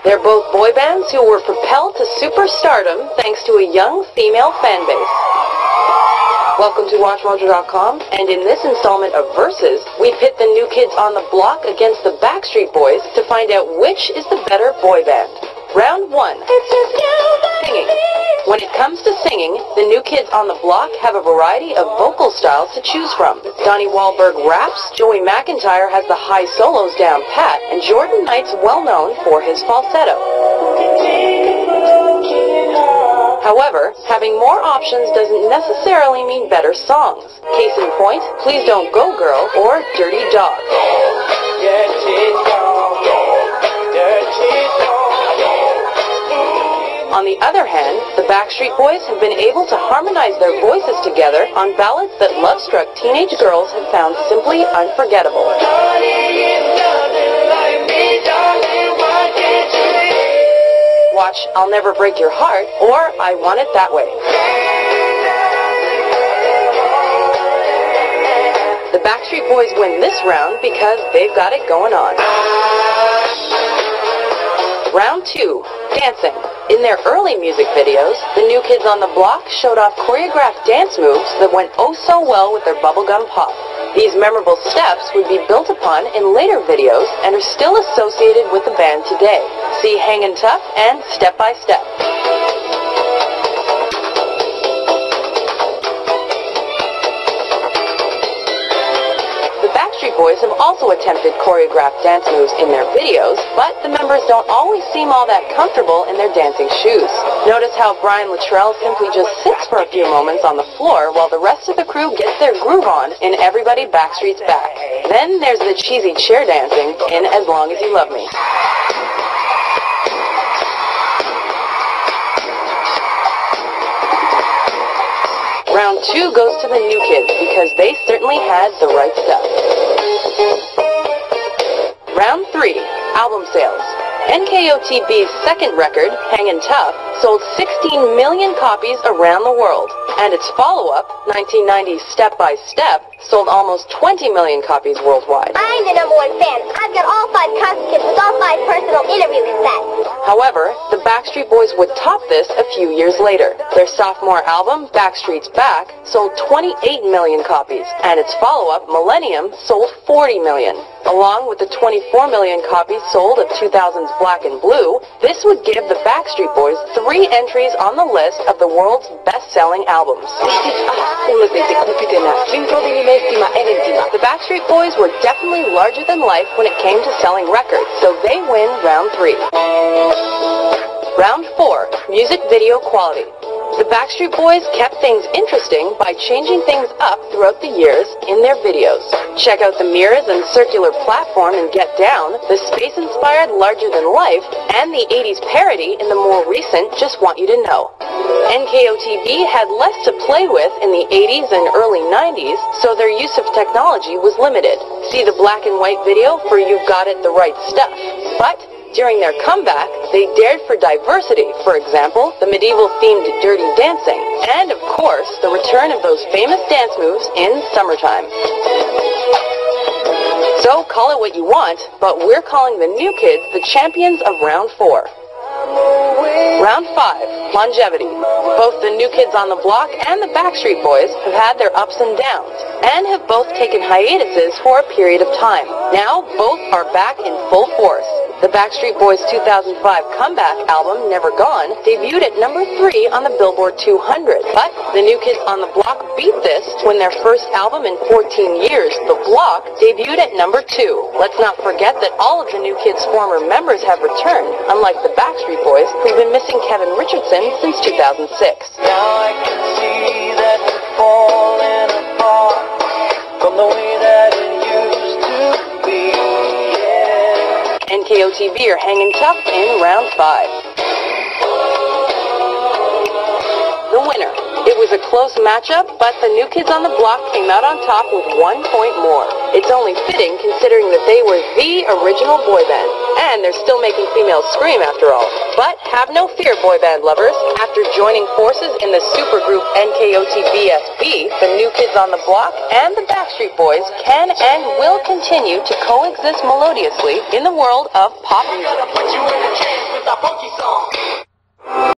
They're both boy bands who were propelled to superstardom thanks to a young female fan base. Welcome to WatchMojo.com, and in this installment of Versus, we pit the New Kids on the Block against the Backstreet Boys to find out which is the better boy band. Round 1. Singing. When it comes to singing, the New Kids on the Block have a variety of vocal styles to choose from. Donnie Wahlberg raps, Joey McIntyre has the high solos down pat, and Jordan Knight's well known for his falsetto. However, having more options doesn't necessarily mean better songs. Case in point, Please Don't Go Girl or Dirty Dog. On the other hand, the Backstreet Boys have been able to harmonize their voices together on ballads that love-struck teenage girls have found simply unforgettable. Watch I'll Never Break Your Heart or I Want It That Way. The Backstreet Boys win this round because they've got it going on. Round 2. Dancing. In their early music videos, the New Kids on the Block showed off choreographed dance moves that went oh so well with their bubblegum pop. These memorable steps would be built upon in later videos and are still associated with the band today. See Hangin' Tough and Step by Step. The Backstreet Boys have also attempted choreographed dance moves in their videos, but the members don't always seem all that comfortable in their dancing shoes. Notice how Brian Luttrell simply just sits for a few moments on the floor while the rest of the crew gets their groove on in Everybody Backstreet's Back. Then there's the cheesy chair dancing in As Long As You Love Me. Round 2 goes to the New Kids because they certainly had the right stuff. Round 3. Album sales. NKOTB's second record, Hangin' Tough, sold 16 million copies around the world, and its follow-up, 1990's Step by Step, sold almost 20 million copies worldwide. I'm the #1 fan. I've got all 5 cassettes with all 5 personal interview cassettes. However, the Backstreet Boys would top this a few years later. Their sophomore album, Backstreet's Back, sold 28 million copies, and its follow-up, Millennium, sold 40 million. Along with the 24 million copies sold of 2000's Black and Blue, this would give the Backstreet Boys 3 entries on the list of the world's best-selling albums. The Backstreet Boys were definitely larger than life when it came to selling records, so they win round 3. Round 4. Music video quality. The Backstreet Boys kept things interesting by changing things up throughout the years in their videos. Check out the mirrors and circular platform in Get Down, the space-inspired Larger Than Life, and the 80s parody in the more recent Just Want You to Know. NKOTB had less to play with in the 80s and early 90s, so their use of technology was limited. See the black and white video for You've Got It the Right Stuff. But during their comeback, they dared for diversity, for example, the medieval-themed Dirty Dancing, and, of course, the return of those famous dance moves in Summertime. So, call it what you want, but we're calling the New Kids the champions of Round 4. Round 5. Longevity. Both the New Kids on the Block and the Backstreet Boys have had their ups and downs, and have both taken hiatuses for a period of time. Now, both are back in full force. The Backstreet Boys' 2005 comeback album, Never Gone, debuted at number 3 on the Billboard 200. But the New Kids on the Block beat this when their first album in 14 years, The Block, debuted at number 2. Let's not forget that all of the New Kids' former members have returned, unlike the Backstreet Boys, who've been missing Kevin Richardson since 2006. Now I can see that we're falling apart from the way that it used to be. NKOTB are hanging tough in round 5. The winner. It was a close matchup, but the New Kids on the Block came out on top with 1 point more. It's only fitting considering that they were the original boy band, and they're still making females scream after all. But have no fear, boy band lovers. After joining forces in the supergroup NKOTB BSB, the New Kids on the Block and the Backstreet Boys can and will continue to coexist melodiously in the world of pop music. that funky